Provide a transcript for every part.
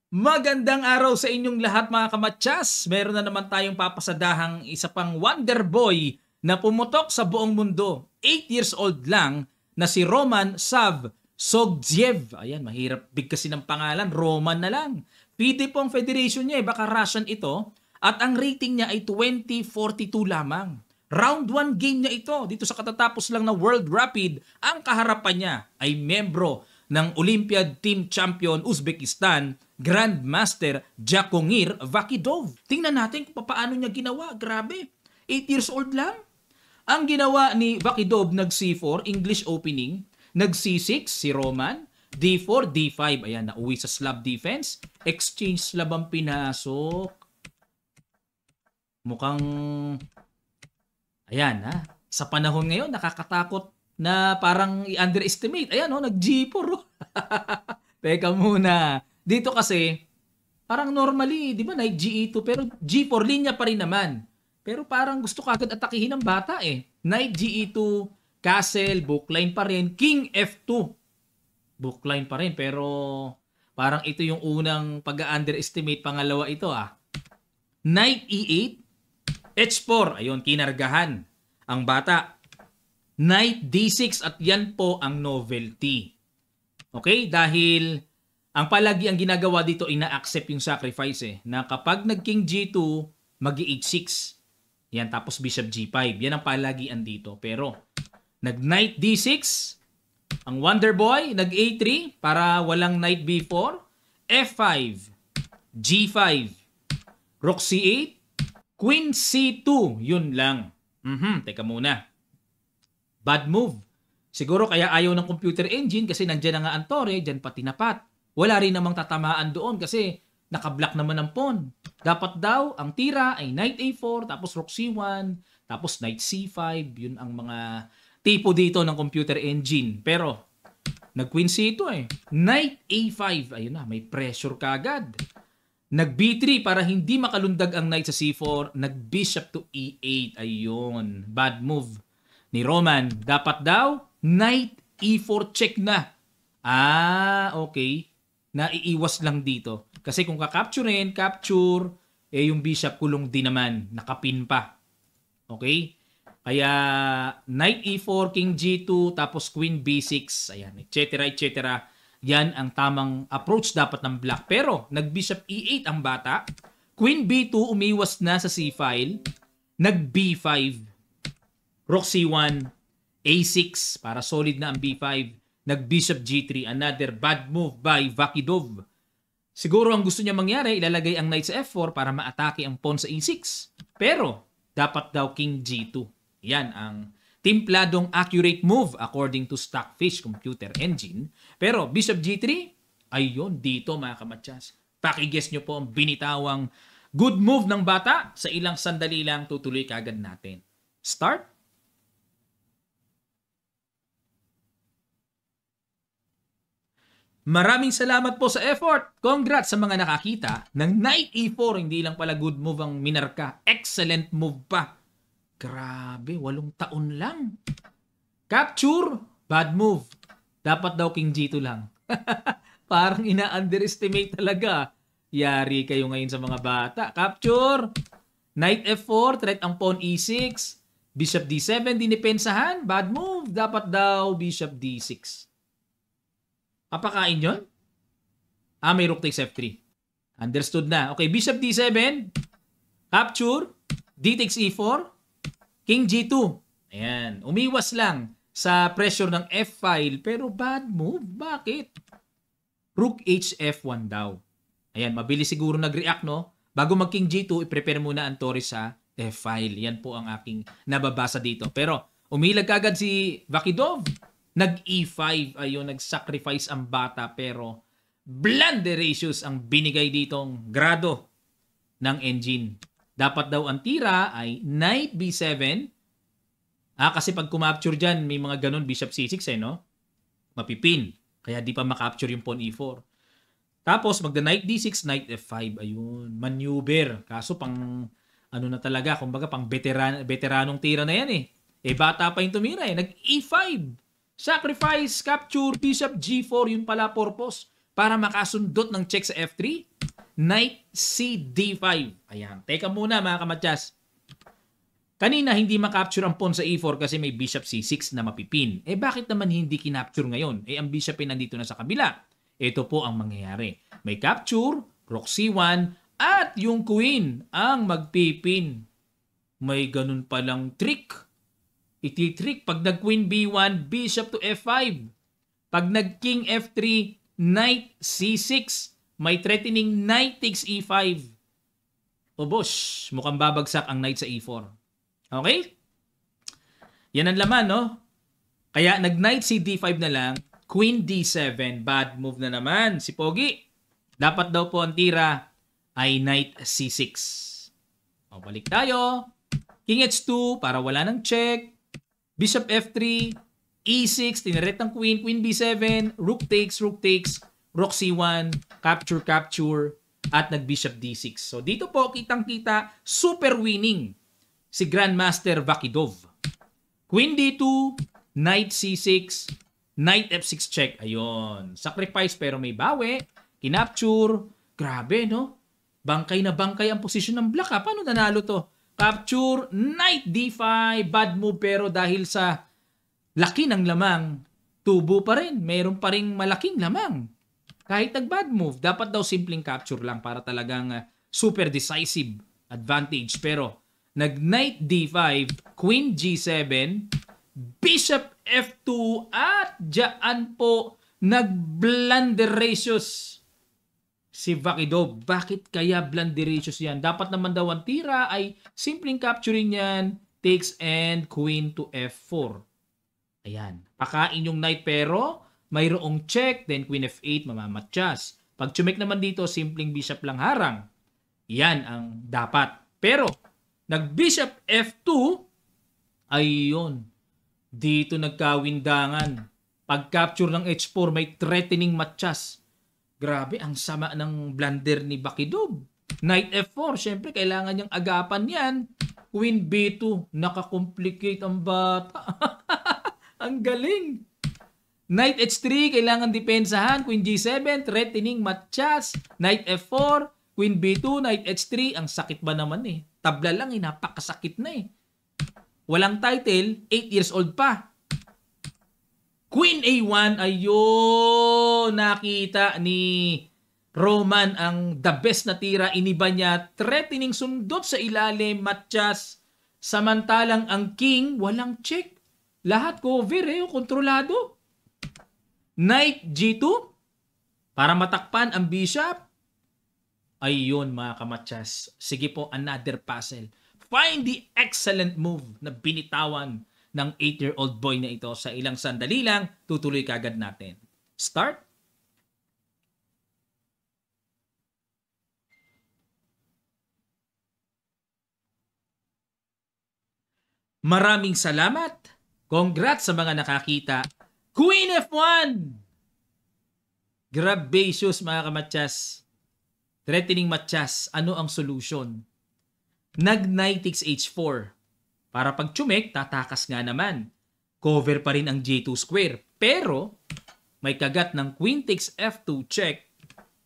Magandang araw sa inyong lahat mga kamatsas. Meron na naman tayong papasadahang isa pang wonder boy na pumutok sa buong mundo. 8 years old lang na si Roman Savsogdiev. Ayan, mahirap bigkasin ng pangalan. Roman na lang. FIDE po ang federation niya, baka Russian ito. At ang rating niya ay 2042 lamang. Round 1 game niya ito. Dito sa katatapos lang na World Rapid, ang kaharapan niya ay membro ng Olympiad Team Champion Uzbekistan, Grandmaster Jakongir Vakidov. Tingnan natin kung paano niya ginawa. Grabe, 8 years old lang. Ang ginawa ni Vakidov, nag-C4, English opening, nag-C6, si Roman, D4, D5, ayan, nauwi sa slab defense, exchange slab ang pinasok. Mukhang, ayan ha, sa panahon ngayon, nakakatakot na parang i-underestimate. Ayan nag-G4. Teka muna. Dito kasi, parang normally, di ba, nag-GE2, pero G4, linya pa rin naman. Pero parang gusto ka agad atakihin ng bata eh. Knight GE2, Castle, bookline pa rin, King F2. Bookline pa rin, pero parang ito yung unang pag-underestimate. Pangalawa ito Knight E8, H4, ayun, kinargahan ang bata. Knight D6 at yan po ang novelty. Okay? Dahil ang palagi ang ginagawa dito, ina-accept yung sacrifice na kapag nag-King G2, mag-H6. Yan, tapos Bishop G5. Yan ang palagian dito. Pero, nag-Knight D6, ang Wonder Boy, nag-A3 para walang Knight B4, F5, G5, Rook C8, Queen C2. Yun lang. Teka muna. Bad move. Siguro kaya ayaw ng computer engine kasi nandiyan na nga ang tore, dyan pa tinapat. Wala rin namang tatamaan doon kasi nakablock naman ang pawn. Dapat daw, ang tira ay Knight A4, tapos Rook C1, tapos Knight C5. Yun ang mga tipo dito ng computer engine. Pero, nag-Queen C2 Knight A5, ayun na, may pressure kagad. Nag-B3 para hindi makalundag ang Knight sa C4. Nag-Bishop to E8, ayun. Bad move ni Roman. Dapat daw, Knight E4 check na. Okay. Naiiwas lang dito. Kasi kung kakapturein, capture, yung bishop kulong din naman. Nakapin pa. Okay? Kaya, Knight E4, King G2, tapos Queen B6, ayan, etc. etc. Yan ang tamang approach dapat ng black. Pero, nag-Bishop E8 ang bata. Queen B2, umiwas na sa C-file. Nag-B5. Rook C1, A6 para solid na ang B5. Nag-Bishop G3, another bad move by Vakidov. Siguro ang gusto niya mangyari, ilalagay ang Knight sa F4 para maatake ang pawn sa E6. Pero, dapat daw King G2. Yan ang timpladong accurate move according to Stockfish Computer Engine. Pero, Bishop G3, ayun, dito mga kamatsas. Pakiguess nyo po ang binitawang good move ng bata. Sa ilang sandali lang, tutuloy kagad natin. Start. Maraming salamat po sa effort. Congrats sa mga nakakita ng Knight E4. Hindi lang pala good move ang minarka. Excellent move pa. Grabe, 8 taon lang. Capture, bad move. Dapat daw King G2 lang. Parang ina-underestimate talaga. Yari kayo ngayon sa mga bata. Capture, Knight F4, threat ang pawn E6. Bishop D7, dinipensahan. Bad move. Dapat daw Bishop D6. Papakain yun? May Rook takes F3. Understood na. Okay, Bishop D7. Capture. D takes E4. King G2. Ayan. Umiwas lang sa pressure ng F-file. Pero bad move. Bakit? Rook HF1 daw. Ayan, mabilis siguro nag-react, no? Bago mag-King G2, i-prepare muna ang Torres sa F-file. Yan po ang aking nababasa dito. Pero, umilag agad si Vakidov. Nag-E5, ayun, nag-sacrifice ang bata, pero blunderacious ang binigay ditong grado ng engine. Dapat daw ang tira ay Knight B7. Kasi pag kumapture dyan, may mga ganun, Bishop C6 no? Mapipin. Kaya di pa makapture yung pawn E4. Tapos, magda-Knight D6, Knight F5, ayun, maneuver. Kaso pang, ano na talaga, kumbaga pang veteranong tira na yan bata pa yung tumira Nag-E5. Sacrifice, capture, Bishop G4, yun pala purpose. Para makasundot ng check sa F3. Knight CD5. Ayan. Teka muna mga kamatyas. Kanina hindi makapture ang pawn sa E4 kasi may bishop C6 na mapipin. Bakit naman hindi kinapture ngayon? Ang bishop ay nandito na sa kabila. Ito po ang mangyayari. May capture, rook C1, at yung queen ang magpipin. May ganun palang trick. Iti-trick pag nag-queen B1, bishop to F5. Pag nag-king F3, knight C6. May threatening knight takes E5. O boss, mukhang babagsak ang knight sa E4. Okay? Yan ang laman, no? Kaya nag-knight C D5 na lang, queen D7, bad move na naman si Pogi. Dapat daw po ang tira ay knight C6. O, balik tayo. King H2 para wala ng check. Bishop F3, E6, tineret ng queen, queen B7, rook takes, rook C1, capture, at nag-bishop D6. So dito po kitang-kita, super winning si Grandmaster Vakidov. Queen D2, knight C6, knight F6 check. Ayun. Sacrifice pero may bawi. Kinapture. Grabe, no? Bangkay na bangkay ang posisyon ng black. Paano nanalo to? Capture, knight D5. Bad move pero dahil sa laki ng lamang, tubo pa rin. Meron pa rin malaking lamang. Kahit nag-bad move, dapat daw simpleng capture lang para talagang super decisive advantage. Pero nag-knight D5, queen G7, bishop F2, at dyan po nag-blunderacious si Vakidov. Bakit kaya blunderacious yan? Dapat naman daw ang tira ay simpleng capturing yan, takes and queen to F4. Ayan. Pakain yung knight pero mayroong check, then queen F8, mamamatsyas. Pag chumek naman dito, simpleng bishop lang harang. Yan ang dapat. Pero nag-bishop F2, ayun. Dito nagkawindangan. Pag-capture ng H4, may threatening matchas. Grabe, ang sama ng blunder ni Vakidov. Knight F4, syempre, kailangan niyang agapan yan. Queen B2, nakakomplicate ang bata. Ang galing. Knight H3, kailangan depensahan. Queen G7, threatening matchas. Knight F4, Queen B2, Knight H3. Ang sakit ba naman eh. Tabla lang eh, napakasakit na eh. Walang title, 8 years old pa. Queen A1, ayun, nakita ni Roman ang the best na tira. Iniba niya, threatening sundot sa ilalim, matchas. Samantalang ang king, walang check. Lahat cover eh, kontrolado. Knight G2, para matakpan ang bishop. Ayun mga kamatsas. Sige po, another puzzle. Find the excellent move na binitawan ng 8-year-old boy na ito. Sa ilang sandali lang, tutuloy kagad natin. Start. Maraming salamat. Congrats sa mga nakakita. Queen F1! Grabacious mga kamatsas. Threatening matchas. Ano ang solution? Nag-knight takes H4. Para pag chumek, tatakas nga naman. Cover pa rin ang J2 square. Pero, may kagat ng queen takes F2 check,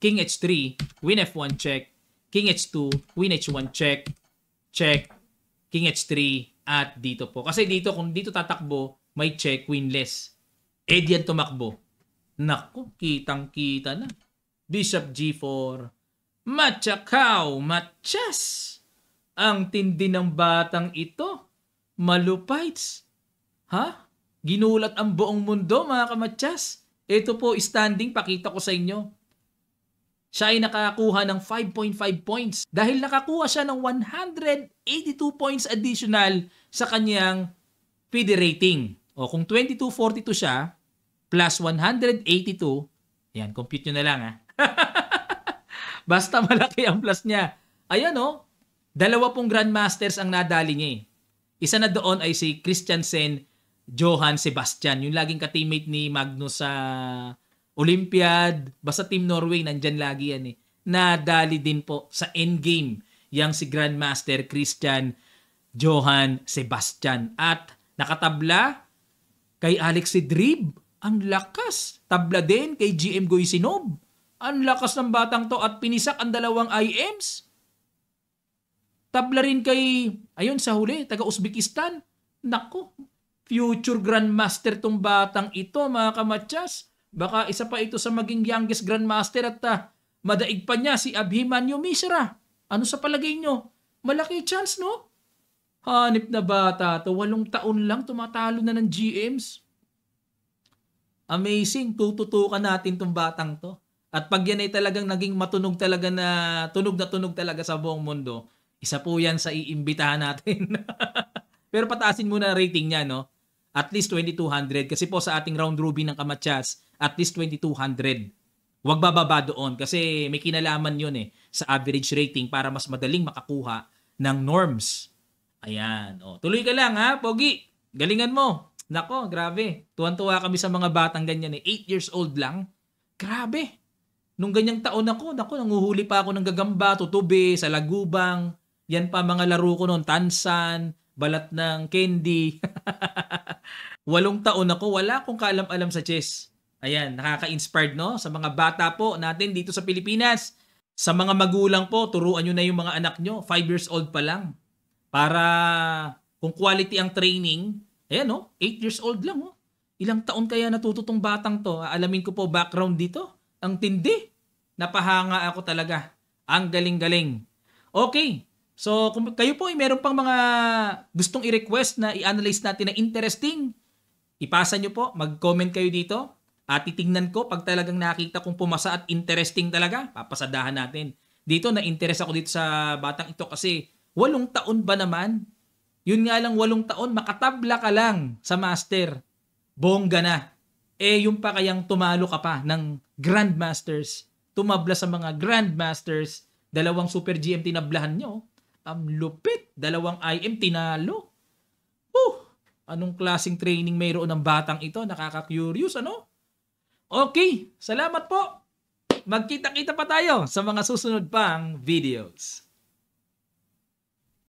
king H3, queen F1 check, king H2, queen H1 check, check, king H3, at dito po. Kasi dito, kung dito tatakbo, may check, queenless. Diyan tumakbo. Naku, kitang-kita na. Bishop G4. Matchakaw, matchas. Ang tindi ng batang ito. Malupites. Ha? Ginulat ang buong mundo, mga kamatsas. Ito po, standing, pakita ko sa inyo. Siya ay nakakuha ng 5.5 points dahil nakakuha siya ng 182 points additional sa kanyang FIDE rating. O kung 2242 siya, plus 182, yan, compute nyo na lang ha. Basta malaki ang plus niya. Ayan o, 2 pong Grandmasters ang nadali niya eh. Isa na doon ay si Christiansen Johann Sebastian, yung laging ka-teammate ni Magnus sa Olympiad, basta Team Norway, nandyan lagi yan eh. Nadali din po sa endgame yang si Grandmaster Christian Johann Sebastian. At nakatabla kay Alex Sidrib, ang lakas. Tabla din kay GM Goisinov. Ang lakas ng batang to at pinisak ang dalawang IMs. Tabla rin kay, ayun sa huli, taga Uzbekistan. Nako, future Grandmaster tong batang ito, mga kamatsas. Baka isa pa ito sa maging youngest Grandmaster at madaig pa niya si Abhimanyu Mishra. Ano sa palagay nyo? Malaki chance, no? Hanip na bata to, 8 taon lang tumatalo na ng GMs. Amazing, tututukan natin tong batang to. At pag yan ay talagang naging matunog talaga na tunog talaga sa buong mundo, isa po yan sa iimbitahan natin. Pero pataasin muna rating niya, no? At least 2,200 kasi po sa ating round robin ng Kamatsas, at least 2,200. Huwag bababa doon kasi may kinalaman yun sa average rating para mas madaling makakuha ng norms. Ayan. Tuloy ka lang ha, Pogi. Galingan mo. Nako, grabe. Tuwan-tuwa kami sa mga batang ganyan 8 years old lang. Grabe. Nung ganyang taon ako, nanguhuli pa ako ng gagamba, tutubi, sa lagubang. Yan pa mga laro ko noon, tansan, balat ng candy. 8 taon ako, wala akong kaalam-alam sa chess. Ayan, nakaka-inspired no? Sa mga bata po natin dito sa Pilipinas. Sa mga magulang po, turuan nyo na yung mga anak nyo, 5 years old pa lang. Para kung quality ang training, ayan 8 years old lang Ilang taon kaya natututong batang to? Alamin ko po background dito. Ang tindi. Napahanga ako talaga. Ang galing-galing. Okay. So, kung kayo po ay meron pang mga gustong i-request na i-analyze natin na interesting, ipasa nyo po. Mag-comment kayo dito. At titingnan ko pag talagang nakita kong pumasa at interesting talaga, papasadahan natin. Dito, na-interest ako dito sa batang ito kasi 8 taon ba naman? Yun nga lang 8 taon, makatabla ka lang sa master. Bongga na. Yung pa kayang tumalo ka pa ng Grandmasters. Tumabla sa mga Grandmasters. 2 Super GM tinablahan nyo. Ang lupit. 2 IM tinalo. Anong klaseng training mayroon ng batang ito? Nakaka-curious, ano? Okay. Salamat po. Magkita-kita pa tayo sa mga susunod pang videos.